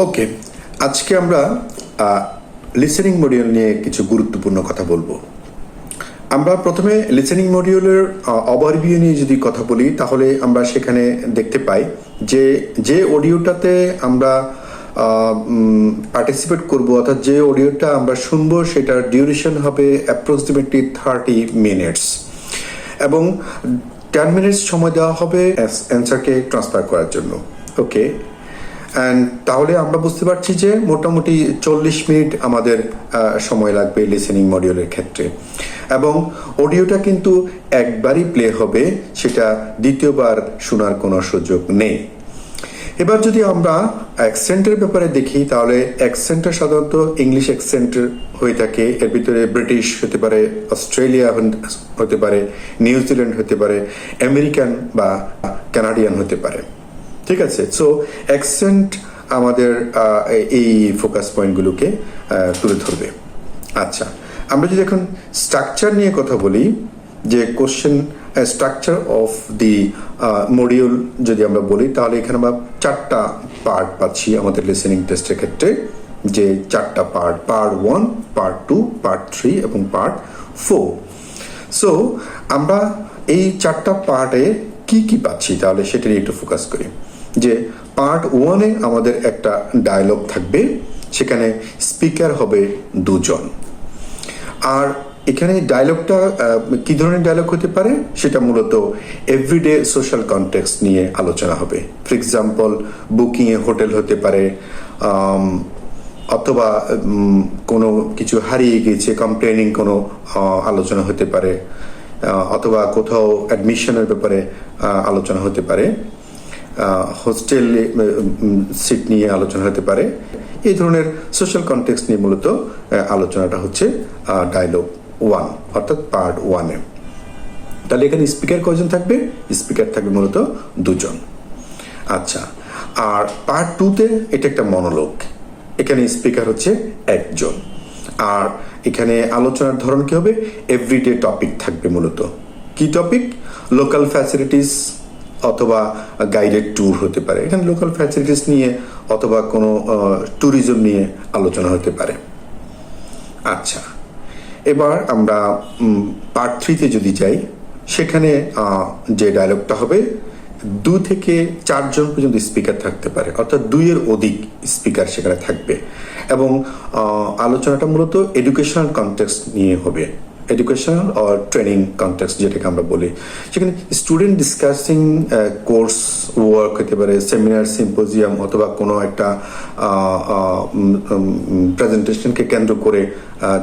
ওকে, আজকে আমরা listening module নিয়ে কিছু গুরুত্বপূর্ণ কথা বলবো। আমরা প্রথমে লিসেনিং মডিউলের ওভারভিউ নিয়ে যদি কথা বলি, তাহলে আমরা সেখানে দেখতে পাই যে অডিওটাতে আমরা পার্টিসিপেট করব, অর্থাৎ যে অডিওটা আমরা শুনবো সেটার ডিউরেশন হবে অ্যাপ্রক্সিমেটলি 30 মিনিটস এবং 10 মিনিটস সময় দেওয়া হবে অ্যান্সারকে ট্রান্সফার করার জন্য। ওকে, অ্যান্ড তাহলে আমরা বুঝতে পারছি যে মোটামুটি 40 মিনিট আমাদের সময় লাগবে লিসেনিং মডিউলের ক্ষেত্রে, এবং অডিওটা কিন্তু একবারই প্লে হবে, সেটা দ্বিতীয়বার শোনার কোনো সুযোগ নেই। এবার যদি আমরা অ্যাকসেন্টের ব্যাপারে দেখি, তাহলে অ্যাকসেন্টটা সাধারণত ইংলিশ অ্যাকসেন্ট হয়ে থাকে। এর ভিতরে ব্রিটিশ হতে পারে, অস্ট্রেলিয়া হতে পারে, নিউজিল্যান্ড হতে পারে, আমেরিকান বা কানাডিয়ান হতে পারে। ঠিক আছে, সো অ্যাকসেন্ট আমাদের এই ফোকাস পয়েন্টগুলোকে তুলে ধরবে। আচ্ছা, আমরা যদি এখন স্ট্রাকচার নিয়ে কথা বলি, যে question structure of the module যদি আমরা বলি, তাহলে এখানে আমরা 4টা পার্ট পাচ্ছি আমাদের লিসেনিং টেস্টের ক্ষেত্রে। যে 4টা পার্ট, পার্ট 1, পার্ট 2, পার্ট 3 এবং পার্ট 4। সো আমরা এই 4টা পার্টে কি কি পাচ্ছি, তাহলে সেটা নিয়ে একটু ফোকাস করি। যে পার্ট 1-এ আমাদের একটা ডায়লগ থাকবে, সেখানে স্পিকার হবে 2 জন। আর এখানে ডায়লগটা কি ধরনের ডায়লগ হতে পারে, সেটা মূলত এভরিডে সোশ্যাল কনটেক্সট নিয়ে আলোচনা হবে। ফর এক্সাম্পল, বুকিংয়ে হোটেল হতে পারে, অথবা কোনো কিছু হারিয়ে গিয়েছে কমপ্লেনিং কোনো আলোচনা হতে পারে, অথবা কোথাও অ্যাডমিশনের ব্যাপারে আলোচনা হতে পারে, হোস্টেল সিট নিয়ে আলোচনা হতে পারে। এই ধরনের সোশ্যাল কনটেক্সট নিয়ে মূলত আলোচনাটা হচ্ছে ডায়লগ 1, অর্থাৎ পার্ট 1-এ। তাহলে এখানে স্পিকার কয়জন থাকবে? স্পিকার থাকবে মূলত 2 জন। আচ্ছা, আর পার্ট 2-তে এটা একটা মনোলগ, এখানে স্পিকার হচ্ছে 1 জন। আর এখানে আলোচনার ধরন কি হবে? এভরিডে টপিক থাকবে মূলত। কি টপিক? লোকাল ফ্যাসিলিটিস অথবা গাইডেড ট্যুর হতে পারে। এখানে লোকাল ফ্যাসিলিটিস নিয়ে অথবা কোনো ট্যুরিজম নিয়ে আলোচনা হতে পারে। আচ্ছা, এবার আমরা পার্ট 3-তে যদি যাই, সেখানে যে ডায়লগটা হবে 2 থেকে 4 জন পর্যন্ত স্পিকার থাকতে পারে, অর্থাৎ 2-এর অধিক স্পিকার সেখানে থাকবে, এবং আলোচনাটা মূলত এডুকেশনাল কনটেক্সট নিয়ে হবে। এডুকেশনাল অর ট্রেনিং কনটেক্সট যেটাকে আমরা বলি, সেখানে স্টুডেন্ট ডিসকাসিং কোর্স ওয়ার্ক হতে পারে, সেমিনার, সিম্পোজিয়াম, অথবা কোনো একটা প্রেজেন্টেশনকে কেন্দ্র করে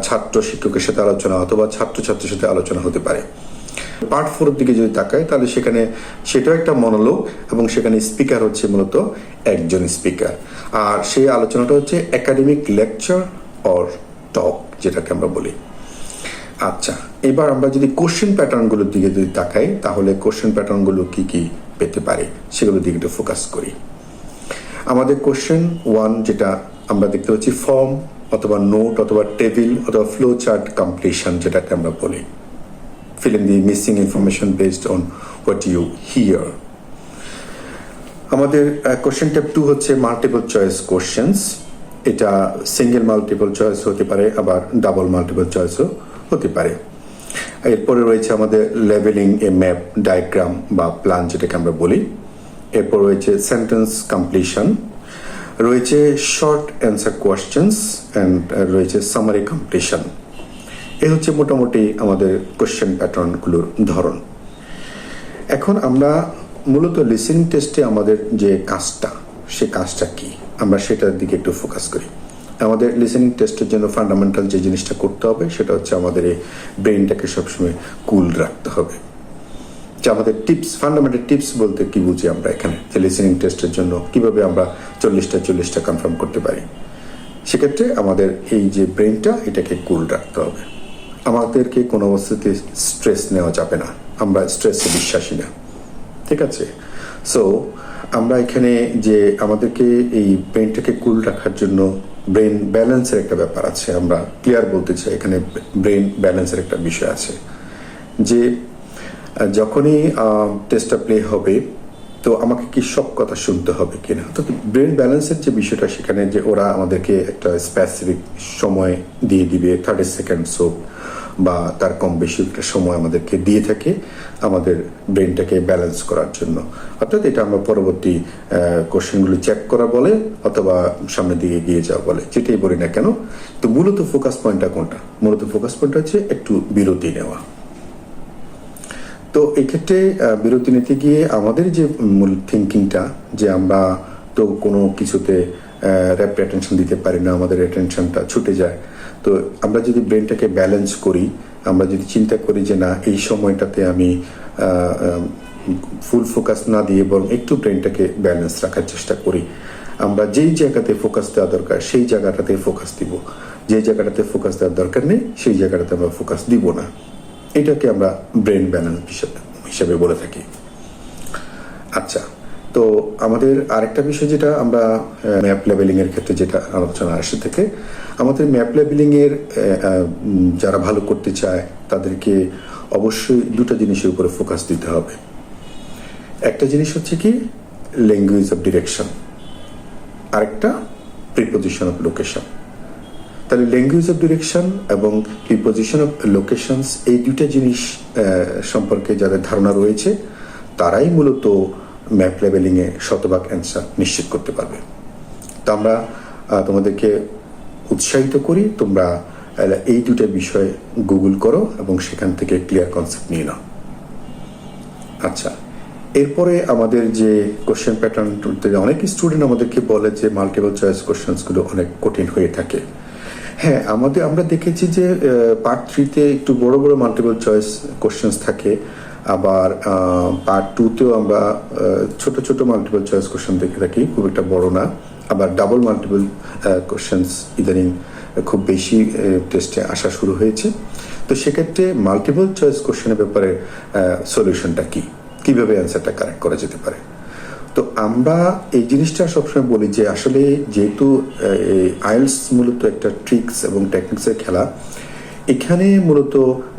ছাত্র শিক্ষকের সাথে আলোচনা, অথবা ছাত্রছাত্রীর সাথে আলোচনা হতে পারে। পার্ট 4-এর দিকে যদি তাকায়, তাহলে সেখানে সেটাও একটা মনোলগ, এবং সেখানে স্পিকার হচ্ছে মূলত 1 জন স্পিকার। আর সেই আলোচনাটা হচ্ছে একাডেমিক লেকচার অর টক, যেটাকে আমরা বলি। আচ্ছা, এবার আমরা যদি কোশ্চেন প্যাটার্নগুলোর দিকে যদি তাকাই, তাহলে কোশ্চেন প্যাটার্নগুলো কি কি পেতে পারে সেগুলোর দিকে একটু ফোকাস করি। আমাদের কোশ্চেন 1 যেটা আমরা দেখতে পাচ্ছি, ফর্ম অথবা নোট অথবা টেবিল অথবা ফ্লো চার্ট কমপ্লিশন, যেটাকে আমরা বলি fill in the missing information based on what you hear. আমাদের কোশ্চেন টাইপ 2 হচ্ছে মাল্টিপল চয়েস কোশ্চেন্স। এটা সিঙ্গেল মাল্টিপল চয়েস হতে পারে, আবার ডাবল মাল্টিপল চয়েসও হতে পারে। এরপরে রয়েছে আমাদের লেভেলিং এ ম্যাপ, ডায়াগ্রাম বা প্ল্যান, যেটাকে আমরা বলি। এরপর রয়েছে সেন্টেন্স কমপ্লিশন, রয়েছে শর্ট অ্যান্সার কোয়েশ্চেন্স, অ্যান্ড রয়েছে সামারি কমপ্লিশন। এই হচ্ছে মোটামুটি আমাদের কোশ্চেন প্যাটার্নগুলোর ধরন। এখন আমরা মূলত লিসেনিং টেস্টে আমাদের যে কাজটা, সে কাজটা কি, আমরা সেটার দিকে একটু ফোকাস করি। আমাদের লিসেনিং টেস্টের জন্য ফান্ডামেন্টাল যে জিনিসটা করতে হবে, সেটা হচ্ছে আমাদের এই ব্রেইনটাকে সবসময় কুল রাখতে হবে। যে আমাদের টিপস, ফান্ডামেন্টাল টিপস বলতে কি বুঝি আমরা এখানে, যে লিসেনিং টেস্টের জন্য কিভাবে আমরা 40টা কনফার্ম করতে পারি, সেক্ষেত্রে আমাদের এই যে ব্রেইনটা, এটাকে কুল রাখতে হবে। আমাদেরকে কোনো অবস্থাতে স্ট্রেস নেওয়া যাবে না, আমরা স্ট্রেসে বিশ্বাসী না। ঠিক আছে, সো আমরা এখানে যে আমাদেরকে এই ব্রেনটাকে কুল রাখার জন্য ব্রেন ব্যালেন্সের একটা ব্যাপার আছে। আমরা ক্লিয়ার বলতে চাই, এখানে ব্রেন ব্যালেন্সের একটা বিষয় আছে। যে যখনই টেস্টটা প্লে হবে, তো আমাকে কি সব কথা শুনতে হবে কিনা। তো ব্রেন ব্যালেন্সের যে বিষয়টা, সেখানে যে ওরা আমাদেরকে একটা স্পেসিফিক সময় দিয়ে দিবে, 30 সেকেন্ডস হোক বা তার কম বেশি একটা সময় আমাদেরকে দিয়ে থাকে আমাদের ব্রেনটাকে ব্যালেন্স করার জন্য। অর্থাৎ এটা আমরা পরবর্তী কোশ্চেনগুলো চেক করা বলে অথবা সামনের দিকে এগিয়ে যাওয়া বলে, যেটাই বলি না কেন। তো মূলত ফোকাস পয়েন্টটা কোনটা? মূলত ফোকাস পয়েন্টটা হচ্ছে একটু বিরতি নেওয়া। তো এক্ষেত্রে বিরতি নিতে গিয়ে আমাদের যে মূল থিঙ্কিংটা, যে আমরা তো কোনো কিছুতে র্যাপিড অ্যাটেনশন দিতে পারি না, আমাদের অ্যাটেনশনটা ছুটে যায়। তো আমরা যদি ব্রেনটাকে ব্যালেন্স করি, আমরা যদি চিন্তা করি যে না, এই সময়টাতে আমি ফুল ফোকাস না দিয়ে বরং একটু ব্রেনটাকে ব্যালেন্স রাখার চেষ্টা করি, আমরা যেই জায়গাতে ফোকাস দেওয়া দরকার সেই জায়গাটাতে ফোকাস দিব, যে জায়গাটাতে ফোকাস দেওয়ার দরকার নেই সেই জায়গাটাতে আমরা ফোকাস দিব না। এটাকে আমরা ব্রেন ব্যালেন্স হিসেবে বলে থাকি। আচ্ছা, তো আমাদের আরেকটা বিষয় যেটা আমরা ম্যাপ লেভেলিং এর ক্ষেত্রে যেটা আলোচনা আসে থেকে, আমাদের ম্যাপ লেভেলিং এর যারা ভালো করতে চায় তাদেরকে অবশ্যই দুটো জিনিসের উপরে ফোকাস দিতে হবে। একটা জিনিস হচ্ছে কি ল্যাঙ্গুয়েজ অফ ডিরেকশন, আরেকটা প্রিপোজিশন অফ লোকেশন। তাহলে ল্যাঙ্গুয়েজ অফ ডিরেকশন এবং প্রিপোজিশন অফ লোকেশনস, এই দুইটা জিনিস সম্পর্কে যাদের ধারণা রয়েছে তারাই মূলত ম্যাপ লেভেলিংয়ে শতভাগ অ্যান্সার নিশ্চিত করতে পারবে। তো আমরা তোমাদেরকে উৎসাহিত করি, তোমরা এই দুটো বিষয় গুগল করো এবং সেখান থেকে ক্লিয়ার কনসেপ্ট নিয়ে নাও। আচ্ছা, এরপরে আমাদের যে কোশ্চেন প্যাটার্ন, অনেক স্টুডেন্ট আমাদেরকে বলে যে মাল্টিপল চয়েস কোশ্চেন্সগুলো অনেক কঠিন হয়ে থাকে। হ্যাঁ, আমরা দেখেছি যে পার্ট 3-তে একটু বড় বড় মাল্টিপল চয়েস কোশ্চেন্স থাকে, আবার পার্ট 2-তেও আমরা ছোট ছোট মাল্টিপল চয়েস কোশ্চেন দেখে থাকি, খুব একটা বড় না। আবার ডাবল মাল্টিপল কোশ্চেন্স ইদানিং খুব বেশি টেস্টে আসা শুরু হয়েছে। তো সেক্ষেত্রে মাল্টিপল চয়েস কোশ্চেনের ব্যাপারে সলিউশনটা কি, কিভাবে অ্যান্সারটা কারেক্ট করা যেতে পারে। তো আমরা এই জিনিসটা সবসময় বলি যে আসলে যেহেতু আইএলটিএস মূলত একটা ট্রিক্স এবং টেকনিক্সের খেলা, এখানে মূলত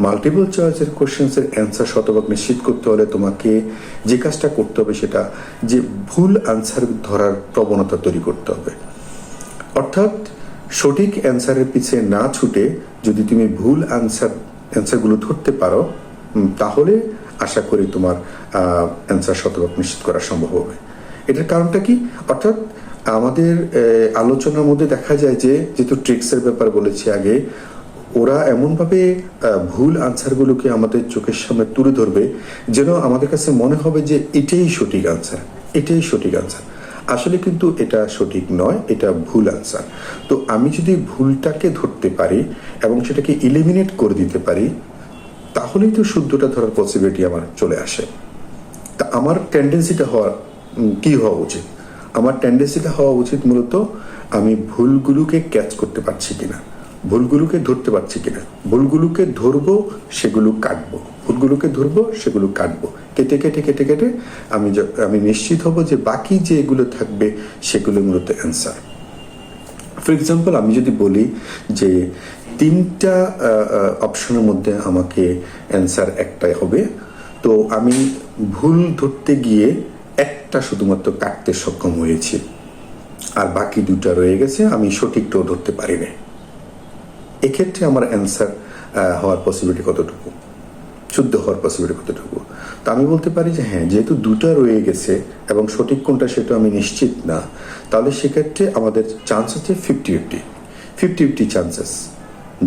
মাল্টিপল চয়েসের কোশ্চেন্সের অ্যান্সার শতভাগ নিশ্চিত করতে হলে তোমাকে যে কাজটা করতে হবে সেটা যে ভুল আনসার ধরার প্রবণতা তৈরি করতে হবে। অর্থাৎ সঠিক অ্যান্সারের পিছিয়ে না ছুটে যদি তুমি ভুল অ্যান্সারগুলো ধরতে পারো, তাহলে আশা করি তোমার অ্যান্সার শতভাগ নিশ্চিত করা সম্ভব হবে। এটার কারণটা কি? অর্থাৎ আমাদের আলোচনার মধ্যে দেখা যায় যে, যেহেতু ট্রিক্সের ব্যাপার বলেছি আগে, ওরা এমনভাবে ভুল আনসারগুলোকে আমাদের চোখের সামনে তুলে ধরবে যেন আমাদের কাছে মনে হবে যে এটাই সঠিক আনসার, এটাই সঠিক আনসার। আসলে কিন্তু এটা সঠিক নয়, এটা ভুল আনসার। তো আমি যদি ভুলটাকে ধরতে পারি এবং সেটাকে ইলিমিনেট করে দিতে পারি, তাহলেই তো শুদ্ধটা ধরার পসিবিলিটি আমার চলে আসে। তা আমার টেন্ডেন্সিটা কি হওয়া উচিত? আমার টেন্ডেন্সিটা হওয়া উচিত মূলত আমি ভুলগুলোকে ক্যাচ করতে পারছি কিনা, ভুলগুলোকে ধরতে পারছি কিনা। ভুলগুলোকে ধরবো, সেগুলো কাটবো, ভুলগুলোকে ধরবো, সেগুলো কাটবো, কেটে কেটে কেটে কেটে আমি নিশ্চিত হব যে বাকি যেগুলো থাকবে সেগুলো মূলত অ্যান্সার। ফর এক্সাম্পল, আমি যদি বলি যে 3টা অপশনের মধ্যে আমাকে অ্যান্সার একটাই হবে, তো আমি ভুল ধরতে গিয়ে একটা শুধুমাত্র কাটতে সক্ষম হয়েছি, আর বাকি 2টা রয়ে গেছে, আমি সঠিকটাও ধরতে পারি না। এক্ষেত্রে আমার অ্যান্সার হওয়ার পসিবিলিটি কতটুকু, শুদ্ধ হওয়ার পসিবিলিটি কতটুকু? তো আমি বলতে পারি যে হ্যাঁ, যেহেতু 2টা রয়ে গেছে এবং সঠিক কোনটা সেটা আমি নিশ্চিত না, তাহলে সেক্ষেত্রে আমাদের চান্স হচ্ছে 50-50 চান্সেস,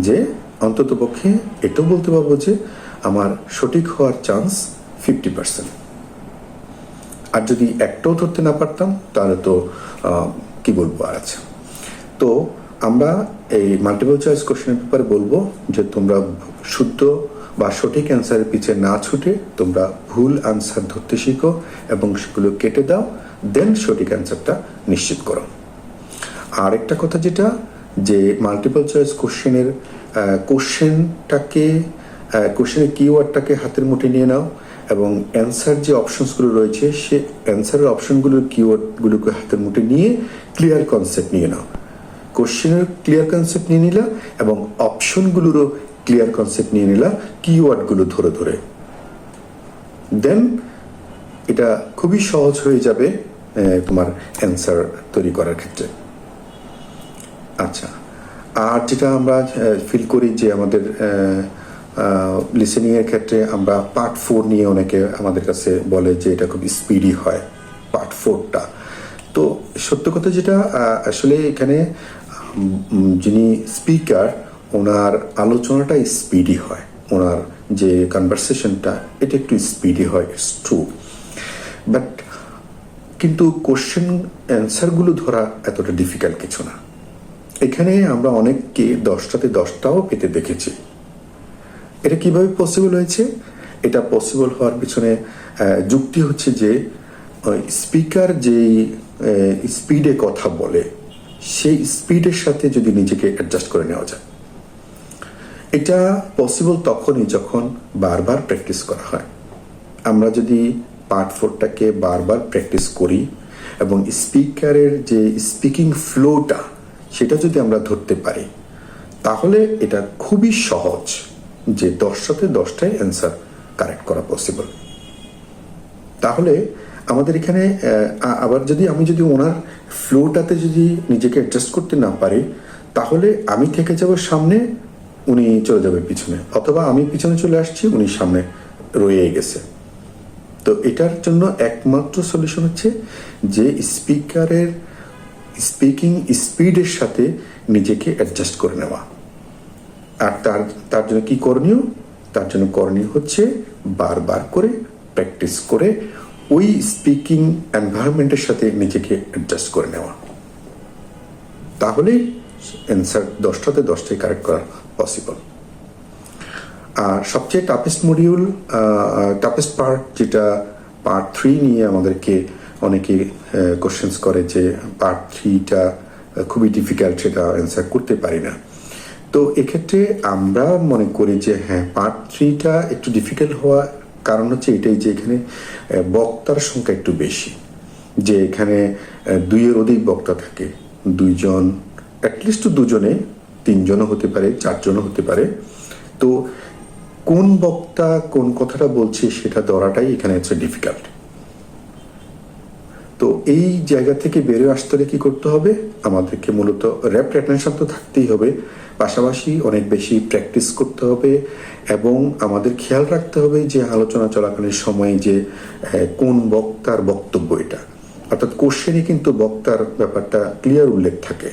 যে অন্তত পক্ষে এটাও বলতে পারবো যে আমার সঠিক হওয়ার চান্স 50%। আর যদি একটাও ধরতে না পারতাম তাহলে তো কি বলবো আর আছে। তো আমরা এই মাল্টিপল চয়েস কোশ্চেনের ব্যাপারে বলবো যে তোমরা শুদ্ধ বা সঠিক অ্যান্সারের পিছিয়ে না ছুটে তোমরা ভুল আনসার ধরতে শিখো এবং সেগুলো কেটে দাও, দেন সঠিক অ্যান্সারটা নিশ্চিত করো। আর একটা কথা যেটা, যে মাল্টিপল চয়েস কোশ্চেনের কোশ্চেনের কিওয়ার্ডটাকে হাতের মুঠে নিয়ে নাও এবং অ্যান্সার যে অপশনসগুলো রয়েছে সে অ্যান্সারের অপশনগুলোর কিওয়ার্ডগুলোকে হাতের মুঠে নিয়ে ক্লিয়ার কনসেপ্ট নিয়ে নাও। কোশ্চেনের ক্লিয়ার কনসেপ্ট নিয়ে নিলা এবং অপশনগুলোরও ক্লিয়ার কনসেপ্ট নিয়ে নিলা, কিওয়ার্ডগুলো ধরে ধরে। দেন এটা খুবই সহজ হয়ে যাবে তোমার অ্যান্সার তৈরি করার ক্ষেত্রে। আচ্ছা, আর যেটা আমরা ফিল করি যে আমাদের লিসেনিং এর ক্ষেত্রে আমরা পার্ট 4 নিয়ে অনেকে আমাদের কাছে বলে যে এটা খুব স্পিডি হয় পার্ট 4টা। তো সত্য কথা যেটা আসলে এখানে যিনি স্পিকার ওনার আলোচনাটা স্পিডি হয়, ওনার যে কনভারসেশনটা এটা একটু স্পিডি হয়, ইটস ট্রু। বাট কিন্তু কোশ্চেন অ্যান্সারগুলো ধরা এতটা ডিফিকাল্ট কিছু না। এখানে আমরা অনেককে 10টাতে 10টাও পেতে দেখেছি। এটা কিভাবে পসিবল হয়েছে? এটা পসিবল হওয়ার পিছনে যুক্তি হচ্ছে যে স্পিকার যেই স্পিডে কথা বলে সেই স্পিডের সাথে যদি নিজেকে অ্যাডজাস্ট করে নেওয়া যায়। এটা পসিবল তখনই যখন বারবার প্র্যাকটিস করা হয়। আমরা যদি পার্ট 4টাকে বারবার প্র্যাকটিস করি এবং স্পিকারের যে স্পিকিং ফ্লোটা সেটা যদি আমরা ধরতে পারি, তাহলে এটা খুবই সহজ যে 10টাতে 10টাই অ্যান্সার কারেক্ট করা পসিবল। তাহলে আমাদের এখানে আবার আমি যদি ওনার ফ্লোটাতে যদি নিজেকে অ্যাডজাস্ট করতে না পারি, তাহলে আমি থেকে যাব সামনে, উনি চলে যাবে পিছনে, অথবা আমি পিছনে চলে আসছি, উনি সামনে রয়ে গেছে। তো এটার জন্য একমাত্র সলিউশন হচ্ছে যে স্পিকারের স্পিকিং স্পিডের সাথে নিজেকে অ্যাডজাস্ট করে নেওয়া। আর তার জন্য কি করণীয়? তার জন্য করণীয় হচ্ছে বারবার করে প্র্যাকটিস করে ওই স্পিকিং এনভায়রনমেন্টের সাথে নিজেকে অ্যাডজাস্ট করে নেওয়া। তাহলে অ্যান্সার 10টাতে 10টাই কারেক্ট করা পসিবল। আর সবচেয়ে টাফেস্ট মডিউল, টাফেস্ট পার্ট যেটা পার্ট 3 নিয়ে আমাদেরকে অনেকে কোশ্চেন্স করে যে পার্ট 3টা খুবই ডিফিকাল্ট, সেটা অ্যান্সার করতে পারি না। তো এক্ষেত্রে আমরা মনে করি যে হ্যাঁ, পার্ট 3টা একটু ডিফিকাল্ট হওয়া কারণ হচ্ছে এটাই যে এখানে বক্তার সংখ্যা একটু বেশি, যে এখানে 2-এর অধিক বক্তা থাকে, 2জন, অ্যাটলিস্ট 2জনে, 3জনও হতে পারে, 4জনও হতে পারে। তো কোন বক্তা কোন কথাটা বলছে সেটা ধরাটাই এখানে হচ্ছে ডিফিকাল্ট। তো এই জায়গা থেকে বেরিয়ে আসতে হলে কি করতে হবে? আমাদেরকে মূলত র্যাপ্ট অ্যাটেনশন তো থাকতেই হবে, পাশাপাশি অনেক বেশি প্র্যাকটিস করতে হবে এবং আমাদের খেয়াল রাখতে হবে যে আলোচনা চলাকালীন সময়ে যে কোন বক্তার বক্তব্য এটা, অর্থাৎ কোশ্চেনে কিন্তু বক্তার ব্যাপারটা ক্লিয়ার উল্লেখ থাকে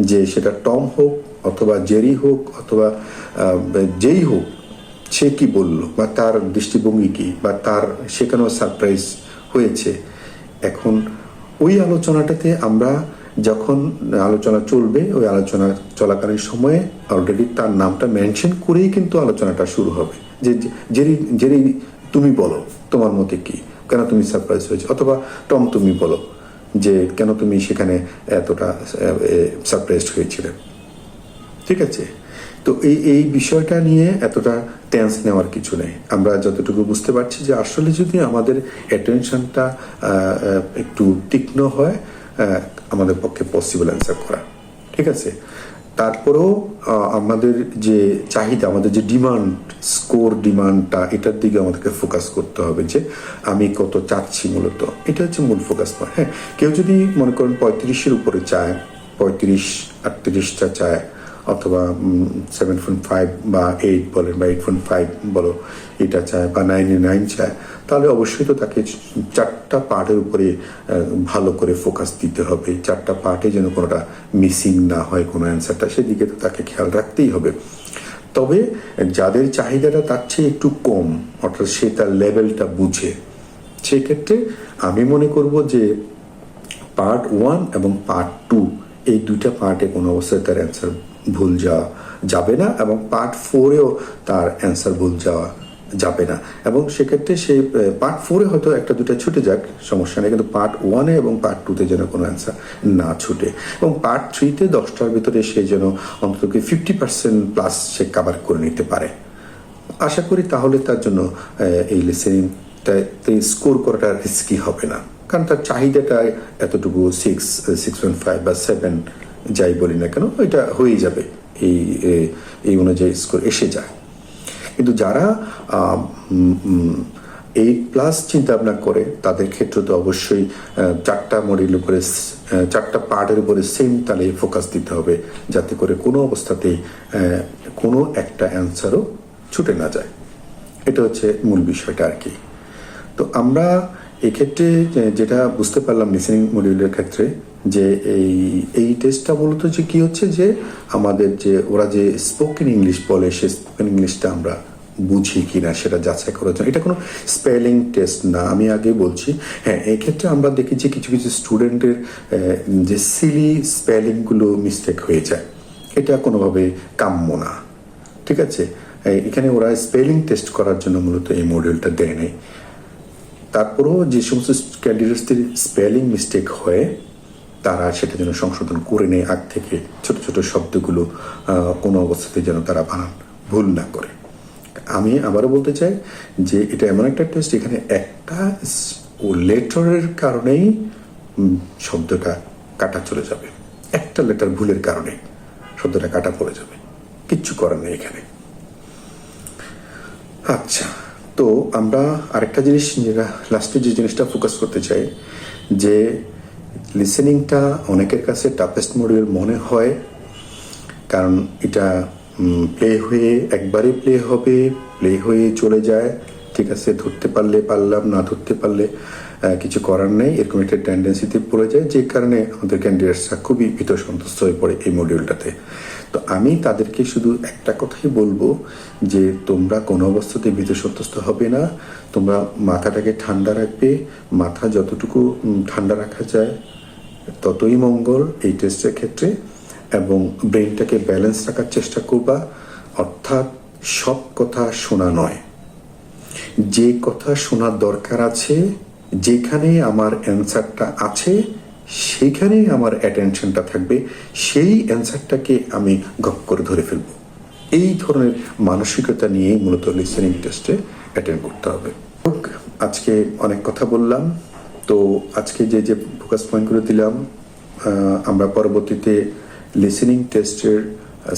যে সেটা টম হোক অথবা জেরি হোক অথবা যেই হোক, সে কি বলল বা তার দৃষ্টিভঙ্গি কি, বা তার সেখানেও সারপ্রাইজ হয়েছে। এখন ওই আলোচনাটাতে আমরা যখন আলোচনা চলবে, ওই আলোচনা চলাকালীন সময়ে অলরেডি তার নামটা মেনশন করেই কিন্তু আলোচনাটা শুরু হবে, যে জেরি তুমি বলো তোমার মতে কি, কেন তুমি সারপ্রাইজ হয়েছে, অথবা টম তুমি বলো যে কেন তুমি সেখানে এতটা সারপ্রাইজড হয়েছিলে। ঠিক আছে? তো এই বিষয়টা নিয়ে এতটা টেন্স নেওয়ার কিছু নেই। আমরা যতটুকু বুঝতে পারছি যে আসলে যদি আমাদের অ্যাটেনশনটা একটু তীক্ষ্ণ হয়, আমাদের পক্ষে পসিবল অ্যান্সার করা। ঠিক আছে? তারপরেও আমাদের যে চাহিদা, আমাদের যে ডিমান্ড, স্কোর ডিমান্ডটা, এটার দিকে আমাদেরকে ফোকাস করতে হবে যে আমি কত চাচ্ছি। মূলত এটা হচ্ছে মূল ফোকাস পয়েন্ট। হ্যাঁ, কেউ যদি মনে করেন 35-এর উপরে চায়, 35-38টা চায়, অথবা 7.5 বা 8 বলেন বা 8.5 বলো, এটা চায়, বা 9 চায়, তাহলে অবশ্যই তো তাকে 4টা পার্টের উপরে ভালো করে ফোকাস দিতে হবে। 4টা পার্টে যেন কোনোটা মিসিং না হয়, কোনো অ্যান্সারটা, সেদিকে তো তাকে খেয়াল রাখতেই হবে। তবে যাদের চাহিদাটা তার চেয়ে একটু কম, অর্থাৎ সে তার লেভেলটা বুঝে, সেক্ষেত্রে আমি মনে করব যে পার্ট 1 এবং পার্ট 2 এই 2টা পার্টে কোনো অবস্থায় তার অ্যান্সার ভুল যাওয়া যাবে না, এবং পার্ট 4-এও তার অ্যান্সার ভুল যাওয়া যাবে না। এবং সেক্ষেত্রে সে পার্ট 4-এ হয়তো 1-2টা ছুটে যাক, সমস্যা নেই, কিন্তু পার্ট 1-এ এবং পার্ট 2-তে যেন কোনো অ্যান্সার না ছুটে, এবং পার্ট 3-তে 10টার ভিতরে সে যেন অন্তত 50% প্লাস সে কাভার করে নিতে পারে। আশা করি তাহলে তার জন্য এই লিসেনিংটাতে স্কোর করাটা রিস্কি হবে না, কারণ তার চাহিদাটা এতটুকু 6.5 বা 7 যাই বলি না কেন, এটা হয়ে যাবে, এই অনুযায়ী স্কোর এসে যায়। কিন্তু যারা 8+ চিন্তা ভাবনা করে তাদের ক্ষেত্রে তো অবশ্যই 4টা মডিউলের উপরে 4টা পার্টের উপরে সেম তালে ফোকাস দিতে হবে, যাতে করে কোনো অবস্থাতেই কোনো একটা অ্যান্সারও ছুটে না যায়। এটা হচ্ছে মূল বিষয়টা আর কি। তো আমরা এক্ষেত্রে যেটা বুঝতে পারলাম লিসেনিং মডিউলের ক্ষেত্রে, যে এই টেস্টটা মূলত যে কি হচ্ছে, যে আমাদের যে ওরা যে স্পোকেন ইংলিশ বলে সে স্পোকেন ইংলিশটা আমরা বুঝি কিনা সেটা যাচাই করার জন্য। এটা কোনো স্পেলিং টেস্ট না, আমি আগে বলছি। হ্যাঁ, এক্ষেত্রে আমরা দেখি যে কিছু কিছু স্টুডেন্টের যে সিলি স্পেলিংগুলো মিস্টেক হয়ে যায়, এটা কোনোভাবে কাম্য না, ঠিক আছে। এখানে ওরা স্পেলিং টেস্ট করার জন্য মূলত এই মডিউলটা দেয় নাই। তারপরেও যে সমস্ত ক্যান্ডিডেটসদের স্পেলিং মিস্টেক হয় তারা সেটা যেন সংশোধন করে নেয় আগ থেকে, ছোট ছোট শব্দগুলো কোনো অবস্থাতে যেন তারা বানান ভুল না করে। আমি আবারও বলতে চাই যে এটা এমন একটা টেস্ট, এখানে একটা লেটারের কারণেই শব্দটা কাটা চলে যাবে, একটা লেটার ভুলের কারণে শব্দটা কাটা পড়ে যাবে, কিচ্ছু করার নেই এখানে। আচ্ছা, তো আমরা আরেকটা জিনিস, যেটা লাস্টে যে জিনিসটা ফোকাস করতে চাই, যে লিসেনিংটা অনেকের কাছে টাফেস্ট মডিউল মনে হয়, কারণ এটা প্লে হয়ে একবারে প্লে হবে, প্লে হয়ে চলে যায়, ঠিক আছে, ধরতে পারলে পারলাম, না ধরতে পারলে কিছু করার নেই, এরকম একটা টেন্ডেন্সিতে পড়ে যায়, যে কারণে আমাদের ক্যান্ডিডেটসরা খুবই ভীত সন্তুষ্ট হয়ে পড়ে এই মডিউলটাতে। তো আমি তাদেরকে শুধু একটা কথাই বলবো, যে তোমরা কোনো অবস্থাতে ভীত সন্তুষ্ট হবে না, তোমরা মাথাটাকে ঠান্ডা রাখবে, মাথা যতটুকু ঠান্ডা রাখা যায় ততই মঙ্গল এই টেস্টের ক্ষেত্রে, এবং ব্রেনটাকে ব্যালেন্স রাখার চেষ্টা করবা। অর্থাৎ সব কথা শোনা নয়, যে কথা শোনার দরকার আছে, যেখানে আমার অ্যান্সারটা আছে সেইখানেই আমার অ্যাটেনশনটা থাকবে, সেই অ্যান্সারটাকে আমি গপ করে ধরে ফেলব। এই ধরনের মানসিকতা নিয়েই মূলত লিসেনিং টেস্টে অ্যাটেন্ড করতে হবে। আজকে অনেক কথা বললাম, তো আজকে যে যে ফোকাস পয়েন্টগুলো দিলাম, আমরা পরবর্তীতে লিসেনিং টেস্টের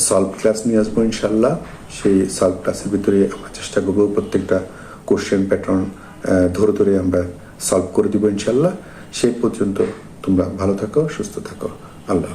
সলভ ক্লাস নিয়ে আসবো ইনশাল্লাহ। সেই সলভ ক্লাসের ভিতরে আমরা চেষ্টা করবো প্রত্যেকটা কোশ্চেন প্যাটার্ন ধরে ধরে আমরা সলভ করে দিব ইনশাল্লাহ। সেই পর্যন্ত তোমরা ভালো থাকো, সুস্থ থাকো। আল্লাহ।